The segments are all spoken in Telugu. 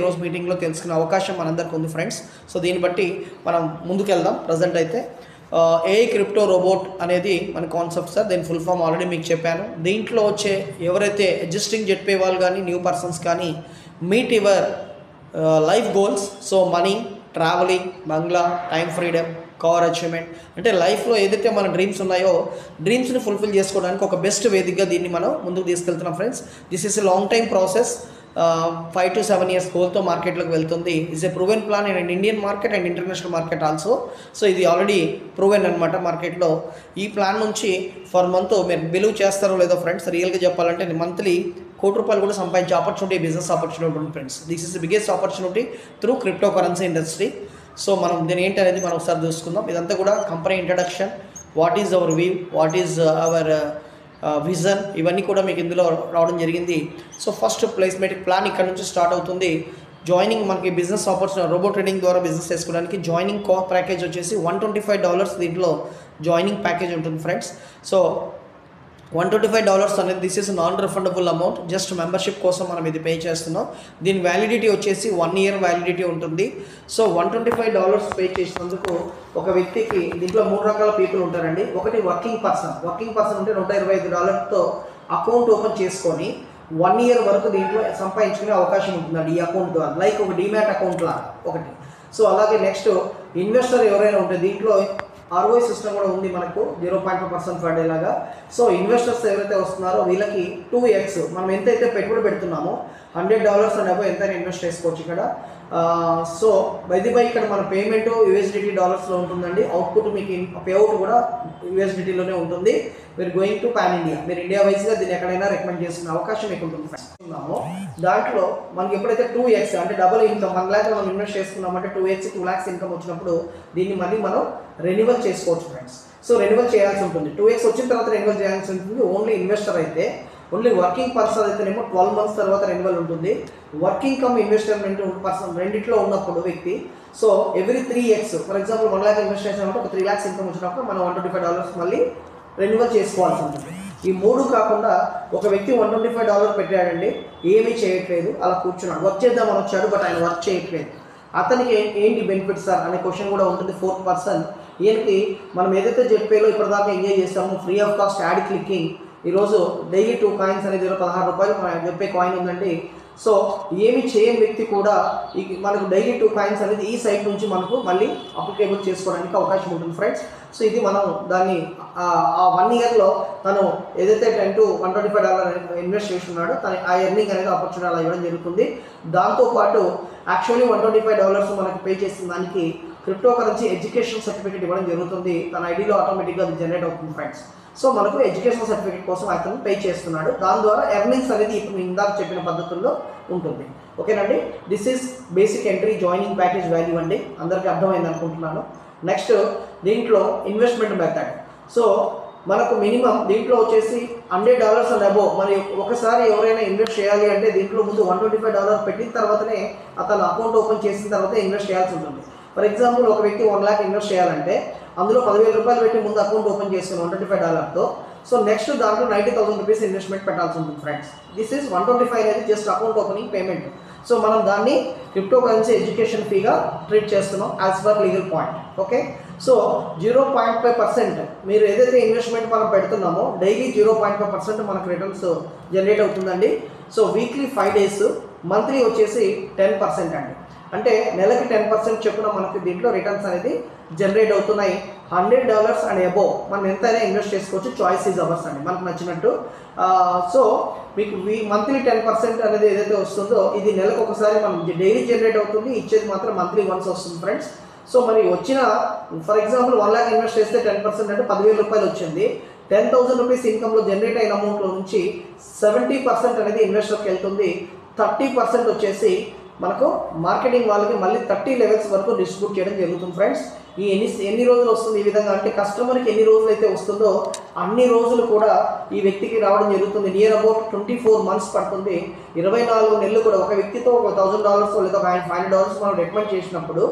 రోజు మీటింగ్లో తెలుసుకునే అవకాశం మనందరికి ఉంది ఫ్రెండ్స్. సో దీన్ని బట్టి మనం ముందుకెళ్దాం. ప్రజెంట్ అయితే ఏఐ క్రిప్టో రోబోట్ అనేది మన కాన్సెప్ట్ సార్. దీని ఫుల్ ఫామ్ ఆల్రెడీ మీకు చెప్పాను. దీంట్లో వచ్చే ఎవరైతే ఎగ్జిస్టింగ్ జెట్ పే వాళ్ళు కానీ న్యూ పర్సన్స్ కానీ meet your life goals, so money, traveling, bungalow, time freedom, car achievement, అంటే లైఫ్లో ఏదైతే మన డ్రీమ్స్ ఉన్నాయో డ్రీమ్స్ని ఫుల్ఫిల్ చేసుకోవడానికి ఒక బెస్ట్ వేదికగా దీన్ని మనం ముందుకు తీసుకెళ్తున్నాం friends. This is a long time process. 5 to 7 years గోల్తో మార్కెట్లోకి వెళ్తుంది. Is a proven plan in Indian market and international market also. So ఇది ఆల్రెడీ ప్రూవెన్ అనమాట మార్కెట్లో. ఈ ప్లాన్ నుంచి ఫర్ మంత్ మీరు బిలీవ్ చేస్తారో లేదో ఫ్రెండ్స్, రియల్గా చెప్పాలంటే మంత్లీ ₹1,00,00,000 కూడా సంపాదించే ఆపర్చునిటీ, బిజినెస్ ఆపర్చునిటీ ఉంది friends. This is the biggest opportunity through crypto currency industry. So మనం దీని ఏంటి అనేది మనం ఒకసారి చూసుకుందాం. ఇదంతా కూడా company introduction, what is our view, what is our vision, ఇవన్నీ కూడా మీకు ఇందులో రావడం జరిగింది. సో ఫస్ట్ ప్లేస్మెంట్ ప్లాన్ ఇక్కడ నుంచి స్టార్ట్ అవుతుంది. జాయినింగ్ మనకి బిజినెస్ ఆపర్చునిటీ, రోబో ట్రేడింగ్ ద్వారా బిజినెస్ చేసుకోవడానికి జాయినింగ్ ప్యాకేజ్ వచ్చేసి $125 దీంట్లో జాయినింగ్ ప్యాకేజ్ ఉంటుంది ఫ్రెండ్స్. సో $125 అనేది this is non refundable amount. Just membership కోసం మనం ఇది పే చేస్తున్నాం. దీని వ్యాలిడిటీ వచ్చేసి 1 year వ్యాలిడిటీ ఉంటుంది. సో $125 పే చేసినందుకు ఒక వ్యక్తికి దీంట్లో 3 రకాల పీపుల్ ఉంటారండి. ఒకటి వర్కింగ్ పర్సన్ ఉంటే $125తో అకౌంట్ ఓపెన్ చేసుకొని 1 year వరకు దీంట్లో సంపాదించుకునే అవకాశం ఉంటుందండి ఈ అకౌంట్ ద్వారా, లైక్ ఒక డీమ్యాట్ అకౌంట్ లాగా ఒకటి. సో అలాగే నెక్స్ట్ ఇన్వెస్టర్ ఎవరైనా ఉంటే దీంట్లో ROI సిస్టమ్ కూడా ఉంది మనకు, 0.5% పర్ డే లాగా. సో ఇన్వెస్టర్స్ ఎవరైతే వస్తున్నారో వీళ్ళకి 2x మనం ఎంతైతే పెట్టుబడి పెడుతున్నామో $100 అండ్ అబో ఎంతైనా ఇన్వెస్ట్ చేసుకోవచ్చు ఇక్కడ. సో బై ఇక్కడ మన పేమెంట్ USDT డాలర్స్లో ఉంటుందండి. అవుట్పుట్ మీకు పేఅవుట్ కూడా USDTలోనే ఉంటుంది. మీరు గోయింగ్ టు పాన్ ఇండియా, మీరు ఇండియా వైజ్గా దీన్ని ఎక్కడైనా రికమెండ్ చేసిన అవకాశం మీకు ఉంటుంది. దాంట్లో మనకి ఎప్పుడైతే 2x అంటే డబుల్ ఇన్కమ్, 1 lakh మనం ఇన్వెస్ట్ చేసుకున్నామంటే 2x 2 lakhs ఇన్కమ్ వచ్చినప్పుడు దీన్ని మళ్ళీ మనం రెన్యువల్ చేసుకోవచ్చు ఫ్రెండ్స్. సో రెన్యువల్ చేయాల్సి ఉంటుంది. 2x వచ్చిన తర్వాత రెన్యువల్ చేయాల్సి ఉంటుంది. ఓన్లీ ఇన్వెస్టర్ అయితే, ఓన్లీ వర్కింగ్ పర్సన్ అయితేనేమో 12 months తర్వాత రెన్యువల్ ఉంటుంది. వర్కింగ్ కమ్ ఇన్వెస్ట్మెంట్ పర్సన్ రెండిట్లో ఉన్నప్పుడు వ్యక్తి, so every 3x for example 1 lakh invest చేసినప్పుడు ఒక 3 lakhs ఇన్కమ్ వచ్చినప్పుడు మనం $125 మళ్ళీ రెన్యువల్ చేసుకోవాల్సి ఉంటుంది. ఈ 3 కాకుండా ఒక వ్యక్తి $125 పెట్టాడండి, ఏమీ చేయట్లేదు, అలా కూర్చున్నాడు. వర్క్ చేద్దామని వచ్చాడు బట్ ఆయన వర్క్ చేయట్లేదు. అతనికి ఏంటి బెనిఫిట్స్ సార్ అనే క్వశ్చన్ కూడా ఉంటుంది. 4th person ఈయనకి మనం ఏదైతే జెట్పేలో ఇప్పటిదాకా ఎంజాయ్ చేస్తామో free of cost add clicking, ఈరోజు డైలీ 2 coins అనేది $16 మన జెట్పే కాయిన్ ఉందండి. సో ఏమి చేయని వ్యక్తి కూడా మనకు డైలీ 2 coins అనేది ఈ సైట్ నుంచి మనకు మళ్ళీ అప్లికేబుల్ చేసుకోవడానికి అవకాశం ఉంటుంది ఫ్రెండ్స్. సో ఇది మనం దాన్ని ఆ 1 yearలో తను ఏదైతే $10 to $125 ఇన్వెస్ట్ చేస్తున్నాడో తను ఆ ఎర్నింగ్ అనేది ఆపర్చునిటీ అలా ఇవ్వడం జరుగుతుంది. దాంతోపాటు యాక్చువల్లీ $125 మనకు పే చేసిన దానికి క్రిప్టో కరెన్సీ ఎడ్యుకేషన్ సర్టిఫికేట్ ఇవ్వడం జరుగుతుంది. తన ఐడిలో ఆటోమేటిక్గా అది జనరేట్ అవుతుంది ఫ్రెండ్స్. సో మనకు ఎడ్యుకేషన్ సర్టిఫికేట్ కోసం అతను పే చేస్తున్నాడు. దాని ద్వారా ఎర్నింగ్స్ అనేది ఇప్పుడు ఇందాక చెప్పిన పద్ధతుల్లో ఉంటుంది. ఓకేనండి, this is basic entry joining package value అండి. అందరికీ అర్థమైంది అనుకుంటున్నాను. నెక్స్ట్ దీంట్లో ఇన్వెస్ట్మెంట్ మెథడ్. సో మనకు మినిమం దీంట్లో వచ్చేసి $100 అండ్ అబో. మరి ఒకసారి ఎవరైనా ఇన్వెస్ట్ చేయాలి అంటే దీంట్లో ముందు $125 పెట్టిన తర్వాతనే అతను అకౌంట్ ఓపెన్ చేసిన తర్వాత ఇన్వెస్ట్ చేయాల్సి ఉంటుంది. ఫర్ ఎగ్జాంపుల్ ఒక వ్యక్తి 1 lakh ఇన్వెస్ట్ చేయాలంటే అందులో ₹10,000 పెట్టి ముందు అకౌంట్ ఓపెన్ చేసుకుని $125తో, సో నెక్స్ట్ దాంట్లో ₹90,000 ఇన్వెస్ట్మెంట్ పెట్టాల్సి ఉంటుంది ఫ్రెండ్స్. దిస్ ఈజ్ 125 అనేది just account opening payment. So మనం దాన్ని క్రిప్టో కరెన్సీ ఎడ్యుకేషన్ ఫీగా ట్రీట్ చేస్తున్నాం as per legal point. Okay, so 0.5% మీరు ఏదైతే ఇన్వెస్ట్మెంట్ మనం పెడుతున్నామో డైలీ 0.5% మనకు రిటర్న్స్ జనరేట్ అవుతుందండి. సో వీక్లీ 5 days, మంత్లీ వచ్చేసి 10% అండి. అంటే నెలకి 10% చొప్పున మనకి దీంట్లో రిటర్న్స్ అనేది జనరేట్ అవుతున్నాయి. $100 అండ్ అబో మనం ఎంతైనా ఇన్వెస్ట్ చేసుకోవచ్చు. చాయిస్ ఈజ్ అవర్స్ అండి, మనకు నచ్చినట్టు. సో మీకు మంత్లీ 10% అనేది ఏదైతే వస్తుందో ఇది నెలకు ఒకసారి మనం డైలీ జనరేట్ అవుతుంది. ఇచ్చేది మాత్రం మంత్లీ వన్స్ వస్తుంది ఫ్రెండ్స్. సో మరి వచ్చిన ఫర్ ఎగ్జాంపుల్ 1 lakh ఇన్వెస్ట్ చేస్తే 10% అంటే ₹10,000 వచ్చింది. $10,000 ఇన్కమ్లో జనరేట్ అయిన అమౌంట్లో నుంచి 70% అనేది ఇన్వెస్టర్కి వెళ్తుంది. 30% వచ్చేసి మనకు మార్కెటింగ్ వాళ్ళకి మళ్ళీ 30 levels వరకు డిస్ట్రిబ్యూట్ చేయడం జరుగుతుంది ఫ్రెండ్స్. ఈ ఎన్ని రోజులు వస్తుంది ఈ విధంగా అంటే కస్టమర్కి ఎన్ని రోజులు అయితే వస్తుందో అన్ని రోజులు కూడా ఈ వ్యక్తికి రావడం జరుగుతుంది. నియర్ అబౌట్ 24 months పడుతుంది. 24 నెలలు కూడా ఒక వ్యక్తితో ఒక $1,000 లేదా $500 మనం రికమెండ్ చేసినప్పుడు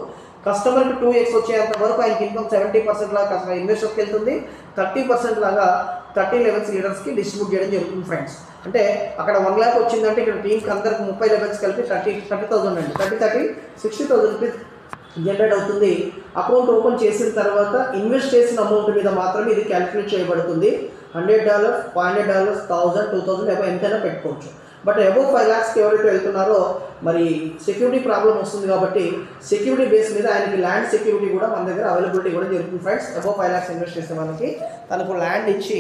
కస్టమర్కి 2x వచ్చేంత వరకు ఆయనకి ఇన్కమ్ 70% లాగా ఇన్వెస్టర్కి వెళ్తుంది, 30% లాగా 30 లెవెల్స్ లీడర్స్కి డిస్ట్రిబ్యూట్ చేయడం జరుగుతుంది ఫ్రెండ్స్. అంటే అక్కడ 1 lakh వచ్చిందంటే ఇక్కడ టీంకి అందరికి 30 లెవెల్స్ కలిపి 30,000 అండి, 60,000 రూపీస్ జనరేట్ అవుతుంది. అకౌంట్ ఓపెన్ చేసిన తర్వాత ఇన్వెస్ట్ చేసిన అమౌంట్ మీద మాత్రమే ఇది క్యాలిక్యులేట్ చేయబడుతుంది. $100, $500, 1000, 2000 ఎంతైనా పెట్టుకోవచ్చు. బట్ అబోవ్ 5 lakhsకి ఎవరైతే వెళ్తున్నారో మరి సెక్యూరిటీ ప్రాబ్లం వస్తుంది కాబట్టి సెక్యూరిటీ బేస్ మీద ఆయనకి ల్యాండ్ సెక్యూరిటీ కూడా మన దగ్గర అవైలబిలిటీ కూడా జరుగుతుంది ఫ్రెండ్స్. అబోవ్ 5 lakhs ఇన్వెస్ట్ చేసే వాళ్ళకి తనకు ల్యాండ్ ఇచ్చి,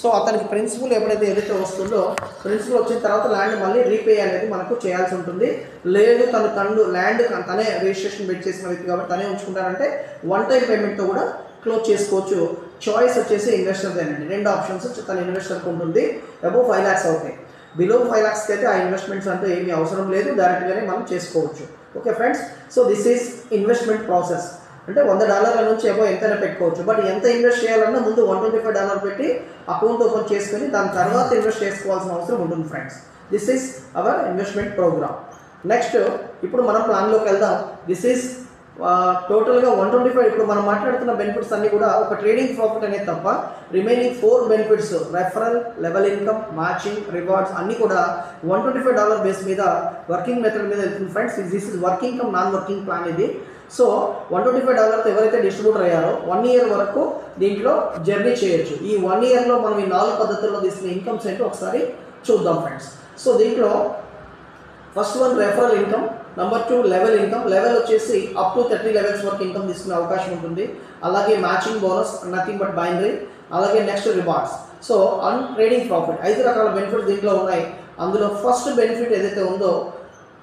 సో అతనికి ప్రిన్సిపల్ ఎప్పుడైతే ఏదైతే వస్తుందో ప్రిన్సిపల్ వచ్చిన తర్వాత ల్యాండ్ మళ్ళీ రీపే అనేది మనకు చేయాల్సి ఉంటుంది. లేదు తను ల్యాండ్ తనే రిజిస్ట్రేషన్ పెట్టి చేసిన వ్యక్తి కాబట్టి తనే ఉంచుకుంటారంటే 1 time పేమెంట్తో కూడా క్లోజ్ చేసుకోవచ్చు. చాయిస్ వచ్చేసి ఇన్వెస్టర్ అండి, 2 ఆప్షన్స్ తన ఇన్వెస్టర్కి ఉంటుంది. అబోవ్ 5 lakhs అవుతాయి, బిలో 5 lakhsకి అయితే ఆ ఇన్వెస్ట్మెంట్స్ అంటే ఏమీ అవసరం లేదు, డైరెక్ట్గానే మనం చేసుకోవచ్చు. Okay friends, so this is investment process. అంటే $100 నుంచి అబోవ్ ఎంతైనా పెట్టుకోవచ్చు. బట్ ఎంత ఇన్వెస్ట్ చేయాలన్నా ముందు $125 పెట్టి అకౌంట్ ఓపెన్ చేసుకొని దాని తర్వాత ఇన్వెస్ట్ చేసుకోవాల్సిన అవసరం ఉంటుంది friends. This is our investment program. Next ఇప్పుడు మనం ప్లాన్లోకి వెళ్దాం. దిస్ ఈజ్ టోటల్గా 125. ఇప్పుడు మనం మాట్లాడుతున్న బెనిఫిట్స్ అన్నీ కూడా ఒక ట్రేడింగ్ ప్రాఫిట్ అనేది తప్ప remaining 4 benefits referral, level income, matching, rewards అన్నీ కూడా $125 బేస్ మీద వర్కింగ్ మెథడ్ మీద వెళ్తుంది friends. This is working come non working plan ఇది. సో $125 ఎవరైతే డిస్ట్రిబ్యూటర్ అయ్యారో 1 year వరకు దీంట్లో జర్నీ చేయొచ్చు. ఈ 1 yearలో మనం ఈ 4 పద్ధతుల్లో తీసుకునే ఇన్కమ్స్ ఏంటో ఒకసారి చూద్దాం ఫ్రెండ్స్. సో దీంట్లో first one referral income, number 2 level income. Level వచ్చేసి అప్ టు 30 లెవెల్స్ వరకు ఇన్కమ్ తీసుకునే అవకాశం ఉంటుంది. అలాగే matching bonus, nothing but binary. అలాగే నెక్స్ట్ రివార్డ్స్. సో అన్ ట్రేడింగ్ ప్రాఫిట్ 5 రకాల బెనిఫిట్స్ దీంట్లో ఉన్నాయి. అందులో ఫస్ట్ బెనిఫిట్ ఏదైతే ఉందో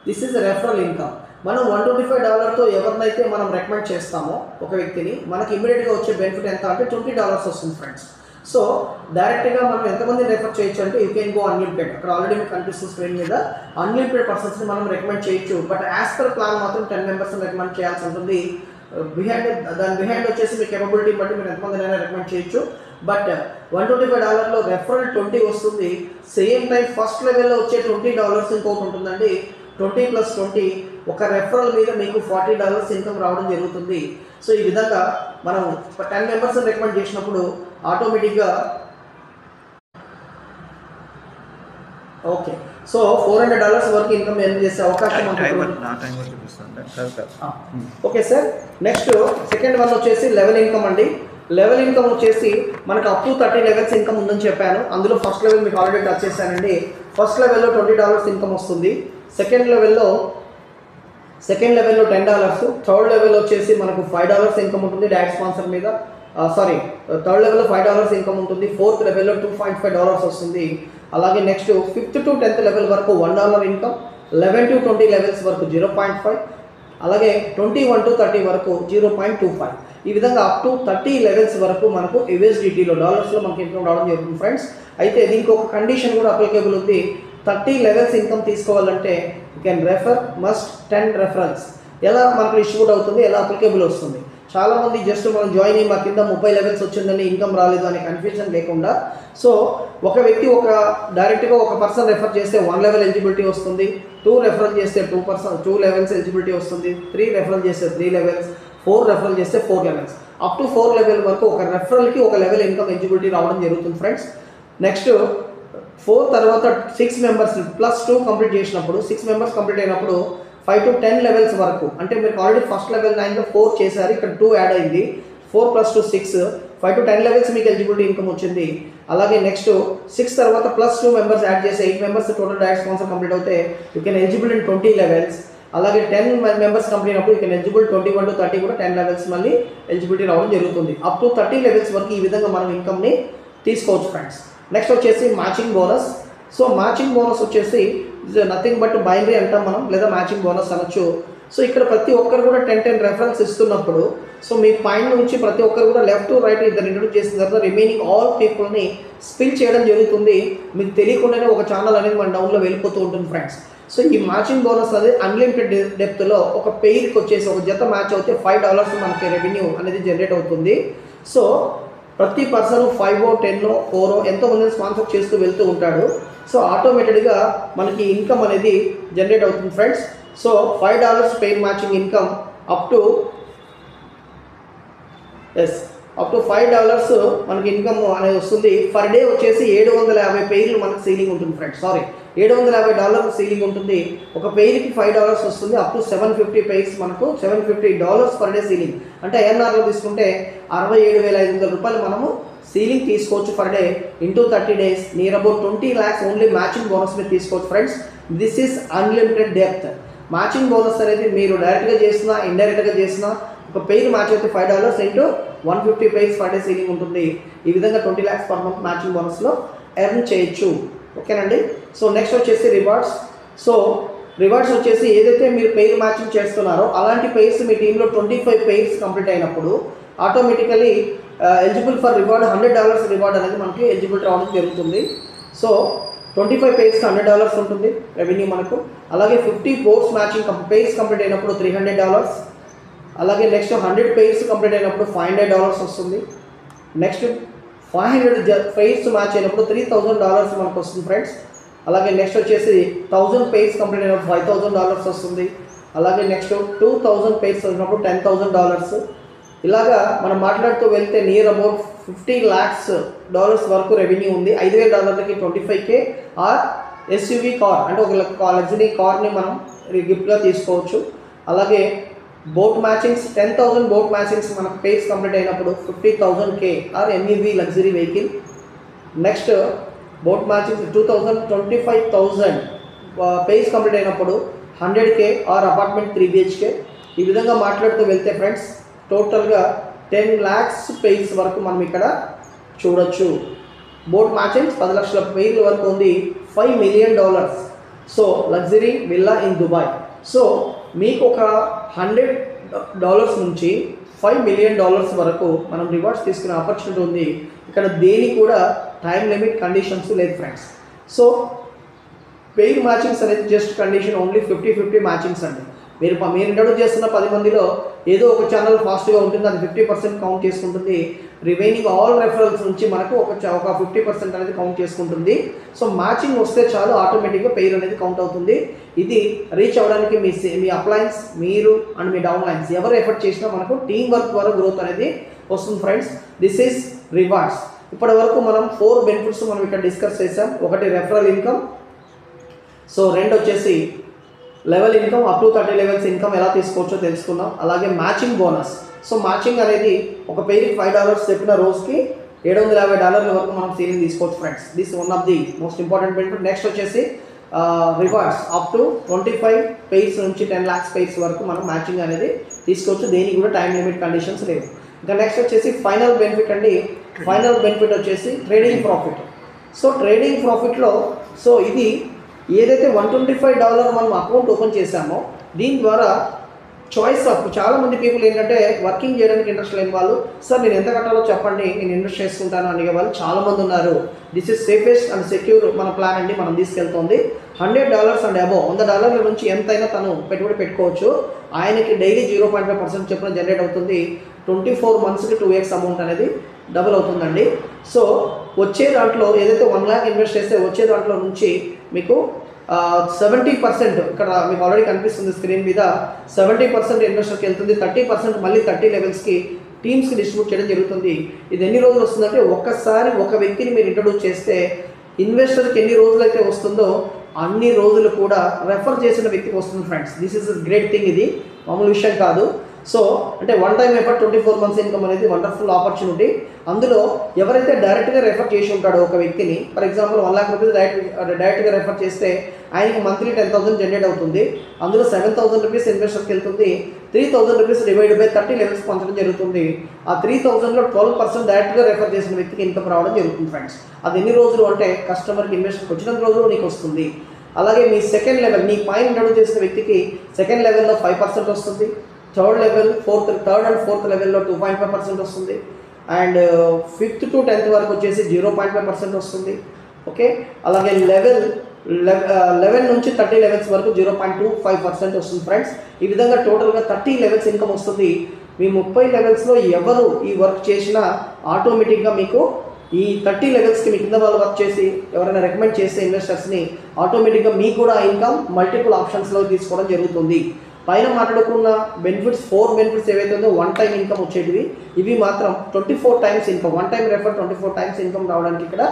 దిస్ ఈజ్ రెఫరల్ ఇన్కమ్. మనం $125తో ఎవరినైతే మనం రికమెండ్ చేస్తామో ఒక వ్యక్తిని, మనకి ఇమీడియట్గా వచ్చే బెనిఫిట్ ఎంత అంటే $20 వస్తుంది ఫ్రెండ్స్. సో డైరెక్ట్గా మనం ఎంతమంది రెఫర్ చేయొచ్చు అంటే యూ కెన్ గో అన్లిమిటెడ్. అక్కడ ఆల్రెడీ మీకు కనిపిస్తుంది స్క్రీన్ మీద అన్లిమిటెడ్ పర్సన్స్ని మనం రికమెండ్ చేయొచ్చు. బట్ యాజ్ పర్ ప్లాన్ మాత్రం 10 మెంబర్స్ని రికమెండ్ చేయాల్సి ఉంటుంది. దాని బిహైండ్ వచ్చేసి మీ కేపబిలిటీ బట్టి మీరు ఎంతమందినైనా రికమెండ్ చేయొచ్చు. బట్ $125లో రెఫరల్ 20 వస్తుంది. సేమ్ టైం ఫస్ట్ లెవెల్లో వచ్చే $20 ఇంకొకటి ఉంటుందండి. 20 + 20 ఒక రెఫరల్ మీద మీకు $40 ఇన్కమ్ రావడం జరుగుతుంది. సో ఈ విధంగా మనం 10 మెంబర్స్ని రికమెండ్ చేసినప్పుడు ఆటోమేటిక్గా ఓకే, సో $400 వరకు ఇన్కమ్ ఎర్న్ చేసే అవకాశం ఉంటుంది. Okay sir, next second one వచ్చేసి లెవెల్ ఇన్కమ్ అండి. లెవెల్ ఇన్కమ్ వచ్చేసి మనకు అప్ టు 30 లెవెల్స్ ఇన్కమ్ ఉందని చెప్పాను. అందులో ఫస్ట్ లెవెల్ మీకు ఆల్రెడీ టచ్ చేశానండి. ఫస్ట్ లెవెల్లో $20 ఇన్కమ్ వస్తుంది. సెకండ్ లెవెల్లో $10, థర్డ్ లెవెల్ వచ్చేసి మనకు $5 ఇన్కమ్ ఉంటుంది డైరెక్ట్ స్పాన్సర్ మీద. థర్డ్ లెవెల్లో $5 ఇన్కమ్ ఉంటుంది. ఫోర్త్ లెవెల్లో $2.5 వస్తుంది. అలాగే next 5th to 10th level వరకు $1 ఇన్కమ్, 11 to 20 లెవెల్స్ వరకు 0.5, అలాగే 21 to 30 వరకు 0.25. ఈ విధంగా అప్ టు 30 లెవెల్స్ వరకు మనకు USDTలో డాలర్స్లో మనకి ఇన్కమ్ రావడం జరుగుతుంది ఫ్రెండ్స్. అయితే దీనికి ఒక కండిషన్ కూడా అప్లికేబుల్ ఉంది. 30 లెవెల్స్ ఇన్కమ్ తీసుకోవాలంటే you can refer must 10 referrals. ఎలా మనకు డిస్ట్రిబ్యూట్ అవుతుంది, ఎలా అప్లికేబుల్ వస్తుంది? చాలామంది జస్ట్ మనం జాయిన్ అయ్యి మా కింద 30 లెవెల్స్ వచ్చిందని ఇన్కమ్ రాలేదు అనే కన్ఫ్యూజన్ లేకుండా, సో ఒక వ్యక్తి డైరెక్ట్గా ఒక పర్సన్ రెఫర్ చేస్తే 1 లెవెల్ ఎలిజిబిలిటీ వస్తుంది, 2 రెఫరల్ చేస్తే 2 లెవెల్స్ ఎలిజిబిలిటీ వస్తుంది, 3 రెఫరల్ చేస్తే 3 లెవెల్స్, 4 రెఫరల్ చేస్తే 4 లెవెల్స్. అప్ టు 4 లెవెల్ వరకు ఒక రెఫరల్కి ఒక లెవెల్ ఇన్కమ్ ఎలిజిబిలిటీ రావడం జరుగుతుంది ఫ్రెండ్స్. నెక్స్ట్ 4 తర్వాత 6 మెంబర్స్ +2 కంప్లీట్ చేసినప్పుడు 6 మెంబర్స్ కంప్లీట్ అయినప్పుడు 5 to 10 లెవెల్స్ వరకు, అంటే మీరు ఆల్రెడీ ఫస్ట్ లెవెల్ 9లో 4 చేశారు, ఇక్కడ 2 యాడ్ అయింది, 4 + 2 6, 5 to 10 లెవెల్స్ మీకు ఎలిజిబిలిటీ ఇన్కమ్ వచ్చింది. అలాగే నెక్స్ట్ 6 తర్వాత +2 మెంబర్స్ యాడ్ చేసి 8 members total direct sponsor complete అవుతే you can eligible in 20 levels. అలాగే 10 మెంబర్స్ కంప్లీట్ అయినప్పుడు యూ కెన్ ఎలిజిబుల్ 21 to 30 కూడా 10 లెవెల్స్ మళ్ళీ ఎలిజిబిలిటీ రావడం జరుగుతుంది. అప్ టు 30 లెవెల్స్ వరకు ఈ విధంగా మనం ఇన్కమ్ని తీసుకోవచ్చు ఫ్రెండ్స్. నెక్స్ట్ వచ్చేసి matching bonus. So matching bonus వచ్చేసి నథింగ్ బట్ బైనరీ అంటాం మనం, లేదా మ్యాచింగ్ బోనస్ అనొచ్చు. సో ఇక్కడ ప్రతి ఒక్కరు కూడా 10 రెఫరెన్స్ ఇస్తున్నప్పుడు, సో మీ పాయింట్ నుంచి ప్రతి ఒక్కరు కూడా లెఫ్ట్ టు రైట్ ఇద్దరు ఇంట్రొడ్యూస్ చేసిన తర్వాత రిమైనింగ్ ఆల్ పీపుల్ని స్పిల్ చేయడం జరుగుతుంది. మీకు తెలియకుండానే ఒక ఛానల్ అనేది మన డౌన్లో వెళ్ళిపోతూ ఉంటుంది ఫ్రెండ్స్. సో ఈ మ్యాచింగ్ బోనస్ అనేది అన్లిమిటెడ్ డెప్త్లో ఒక పెయిర్కి వచ్చేసి ఒక జత మ్యాచ్ అవుతే $5 మనకి రెవెన్యూ అనేది జనరేట్ అవుతుంది. సో ప్రతి పర్సన్ 5 10 4 ఎంతో మందిని స్పాన్సర్ చేస్తూ వెళ్తూ ఉంటాడు. సో ఆటోమేటెడ్గా మనకి ఇన్కమ్ అనేది జనరేట్ అవుతుంది friends. So $5 pair matching income up to s up to $5 మనకి ఇన్కమ్ అనేది వస్తుంది. పర్ డే వచ్చేసి 750 పెయిర్లు మనకు సీలింగ్ ఉంటుంది ఫ్రెండ్స్. సారీ, $750 సీలింగ్ ఉంటుంది. ఒక పెయిర్కి $5 వస్తుంది. అప్ టు 750 పెయిర్స్ మనకు $750 పర్ డే సీలింగ్. అంటే ఐఎన్ఆర్లో తీసుకుంటే 67,500 రూపాయలు మనము సీలింగ్ తీసుకోవచ్చు per day into 30 days. Near about 20 lakhs only matching bonus మీద తీసుకోవచ్చు friends. This is unlimited depth. Matching bonus అనేది మీరు డైరెక్ట్గా చేసినా ఇండైరెక్ట్గా చేసినా ఒక పెయిర్ మ్యాచ్ అయితే $5 into 150 pairs per day ceiling ఉంటుంది. ఈ విధంగా 20 lakhs పర్ మంత్ మ్యాచింగ్ బోనస్లో ఎర్న్ చేయొచ్చు. ఓకేనండి. సో నెక్స్ట్ వచ్చేసి రివార్డ్స్. సో రివార్డ్స్ వచ్చేసి ఏదైతే మీరు పెయిర్ మ్యాచింగ్ చేస్తున్నారో అలాంటి పెయిర్స్ మీ టీంలో 25 పెయిర్స్ కంప్లీట్ అయినప్పుడు automatically eligible for reward $100 reward అనేది మనకి ఎలిజిబుల్ రావడం జరుగుతుంది. సో 25 పెయిర్స్కి $100 ఉంటుంది రెవెన్యూ మనకు. అలాగే 50 బోర్డ్స్ మ్యాచింగ్ పెయిర్స్ కంప్లీట్ అయినప్పుడు $300. అలాగే నెక్స్ట్ 100 పెయిర్స్ కంప్లీట్ అయినప్పుడు $500 వస్తుంది. నెక్స్ట్ 500 పెయిర్స్ మ్యాచ్ అయినప్పుడు $3,000 మనకు వస్తుంది ఫ్రెండ్స్. అలాగే నెక్స్ట్ వచ్చేసి 1000 పెయిర్స్ కంప్లీట్ అయినప్పుడు $5,000 వస్తుంది. అలాగే నెక్స్ట్ 2000 పెయిర్స్ అయినప్పుడు $10,000. ఇలాగా మనం మాట్లాడుతూ వెళ్తే నియర్ అబౌట్ $50 lakhs వరకు రెవెన్యూ ఉంది. $5,000కి 25K ఆర్ ఎస్యూవీ కార్ అంటే ఒక లగ్జరీ కార్ని మనం గిఫ్ట్గా తీసుకోవచ్చు. అలాగే బోట్ మ్యాచింగ్స్ 10,000 బోట్ మ్యాచింగ్స్ మనకు పెయిర్స్ కంప్లీట్ అయినప్పుడు $50,000K or MEV luxury vehicle. Next both matchings 25,000 pairs complete అయినప్పుడు $100K ఆర్ అపార్ట్మెంట్ 3 BHK. ఈ విధంగా మాట్లాడుతూ వెళ్తే ఫ్రెండ్స్ టోటల్గా 10 lakhs పెయిర్స్ వరకు మనం ఇక్కడ చూడొచ్చు. బోట్ మ్యాచింగ్స్ 10 లక్షల పెయిర్ల వరకు ఉంది. $5 million. So luxury villa in Dubai. So మీకు ఒక $100 నుంచి $5 million వరకు మనం రివార్డ్స్ తీసుకునే ఆపర్చునిటీ ఉంది. ఇక్కడ దేని కూడా టైం లిమిట్ కండిషన్స్ లేదు ఫ్రెండ్స్. సో పెయిర్ మ్యాచింగ్స్ అనేది జస్ట్ కండిషన్ ఓన్లీ 50-50 మ్యాచింగ్స్ అండి. మీరు ఇంట్రొడ్యూస్ చేస్తున్న 10 మందిలో ఏదో ఒక ఛానల్ ఫాస్ట్గా ఉంటుంది, అది 50% కౌంట్ చేసుకుంటుంది. రిమైనింగ్ ఆల్ రెఫరల్స్ నుంచి మనకు ఒక 50% అనేది కౌంట్ చేసుకుంటుంది. సో మ్యాచింగ్ వస్తే చాలు ఆటోమేటిక్గా పెయిర్ అనేది కౌంట్ అవుతుంది. ఇది రీచ్ అవ్వడానికి మీ అప్లయన్స్ మీరు అండ్ మీ డౌన్ లైన్స్ ఎవరు ఎఫర్ట్ చేసినా మనకు టీం వర్క్ ద్వారా గ్రోత్ అనేది వస్తుంది ఫ్రెండ్స్. This is rewards. ఇప్పటి వరకు మనం 4 బెనిఫిట్స్ మనం ఇక్కడ డిస్కస్ చేసాం. ఒకటి రెఫరల్ ఇన్కమ్, సో 2 వచ్చేసి level income, up to 30 levels income ఎలా తీసుకోవచ్చో తెలుసుకున్నాం. అలాగే మ్యాచింగ్ బోనస్. సో మ్యాచింగ్ అనేది ఒక పెయిర్కి $5 చెప్పిన రోజుకి $750 వరకు మనం సీలింగ్ తీసుకోవచ్చు friends. This one of the most important benefit. Next వచ్చేసి రివార్డ్స్ అప్ టు 25 పెయిర్స్ నుంచి 10 lakhs పెయిర్స్ వరకు మనం మ్యాచింగ్ అనేది తీసుకోవచ్చు. దేనికి కూడా టైం లిమిట్ కండిషన్స్ లేవు. ఇంకా నెక్స్ట్ వచ్చేసి ఫైనల్ బెనిఫిట్ అండి. ఫైనల్ బెనిఫిట్ వచ్చేసి ట్రేడింగ్ ప్రాఫిట్. సో ట్రేడింగ్ ప్రాఫిట్లో సో ఇది ఏదైతే $125 మనం అకౌంట్ ఓపెన్ చేసామో దీని ద్వారా చాయిస్ ఆఫ్ చాలామంది పీపుల్ ఏంటంటే వర్కింగ్ చేయడానికి ఇంట్రెస్ట్ లేని వాళ్ళు, సార్ నేను ఎంత కట్టాలో చెప్పండి నేను ఇన్వెస్ట్ చేసుకుంటాను అనే వాళ్ళు చాలామంది ఉన్నారు. This is safest and secure మన ప్లాన్ అండి. మనం తీసుకెళ్తుంది $100 అండ్ అబోవ్ $100 నుంచి ఎంతైనా తను పెట్టుబడి పెట్టుకోవచ్చు. ఆయనకి డైలీ 0.5% చొప్పున జనరేట్ అవుతుంది. 24 monthsకి 2x అమౌంట్ అనేది డబుల్ అవుతుందండి. సో వచ్చే దాంట్లో ఏదైతే 1 lakh ఇన్వెస్ట్ చేస్తే వచ్చే దాంట్లో నుంచి మీకు 70% ఇక్కడ మీకు ఆల్రెడీ కనిపిస్తుంది స్క్రీన్ మీద 70% ఇన్వెస్టర్కి వెళ్తుంది. 30% మళ్ళీ 30 levelsకి టీమ్స్కి డిస్ట్రిబ్యూట్ చేయడం జరుగుతుంది. ఇది ఎన్ని రోజులు వస్తుందంటే ఒక్కసారి ఒక వ్యక్తిని మీరు ఇంట్రొడ్యూస్ చేస్తే ఇన్వెస్టర్కి ఎన్ని రోజులు అయితే వస్తుందో అన్ని రోజులు కూడా రెఫర్ చేసిన వ్యక్తికి వస్తుంది friends. This is great thing. ఇది మామూలు విషయం కాదు. సో అంటే 1 time ఎఫర్ట్ 24 months ఇన్కమ్ అనేది వండర్ఫుల్ ఆపర్చునిటీ. అందులో ఎవరైతే డైరెక్ట్గా రెఫర్ చేసి ఉంటాడో ఒక వ్యక్తిని, ఫర్ ఎగ్జాంపుల్ 1 lakh రూపీస్ డైరెక్ట్గా రెఫర్ చేస్తే ఆయనకి మంత్లీ 10,000 జనరేట్ అవుతుంది. అందులో 7,000 రూపీస్ ఇన్వెస్టర్కి వెళ్తుంది. 3,000 రూపీస్ డివైడ్ బై 30 levels పంచడం జరుగుతుంది. ఆ 3,000లో 12% డైరెక్ట్గా రెఫర్ చేసిన వ్యక్తికి ఇన్కమ్ రావడం జరుగుతుంది ఫ్రెండ్స్. అది ఎన్ని రోజులు అంటే కస్టమర్కి ఇన్వెస్టర్కి వచ్చిన రోజులు నీకు వస్తుంది. అలాగే మీ సెకండ్ లెవెల్ నీ పైన ఇంట్రొడ్యూస్ చేసిన వ్యక్తికి సెకండ్ లెవెల్లో 5% వస్తుంది. థర్డ్ అండ్ ఫోర్త్ లెవెల్లో 2.5% వస్తుంది. అండ్ 5th to 10th వరకు వచ్చేసి 0.5% వస్తుంది. ఓకే. అలాగే 11 నుంచి 30 levels వరకు 0.25% వస్తుంది ఫ్రెండ్స్. ఈ విధంగా టోటల్గా 30 levels ఇన్కమ్ వస్తుంది. మీ 30 levelsలో ఎవరు ఈ వర్క్ చేసినా ఆటోమేటిక్గా మీకు ఈ 30 levelsకి మీ కింద వాళ్ళు వర్క్ చేసి ఎవరైనా రికమెండ్ చేసే ఇన్వెస్టర్స్ని ఆటోమేటిక్గా మీకు కూడా ఇన్కమ్ మల్టిపుల్ ఆప్షన్స్లో తీసుకోవడం జరుగుతుంది. పైన మాట్లాడుకున్న బెనిఫిట్స్ 4 బెనిఫిట్స్ ఏవైతే ఉందో వన్ టైం ఇన్కమ్ వచ్చేటివి, ఇవి మాత్రం 24 times income, one time refer 24 times income రావడానికి ఇక్కడ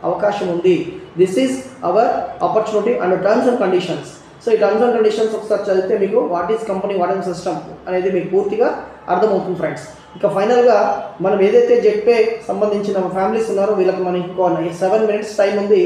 అవకాశం ఉంది. This is hour opportunity and terms and conditions. So ఈ టర్మ్స్ అండ్ కండిషన్స్ ఒకసారి చదివితే మీకు what is company, what is system అనేది మీకు పూర్తిగా అర్థమవుతుంది ఫ్రెండ్స్. ఇక ఫైనల్గా మనం ఏదైతే జెట్పే సంబంధించిన ఫ్యామిలీస్ ఉన్నారో వీళ్ళకి మనకి 7 minutes టైం ఉంది.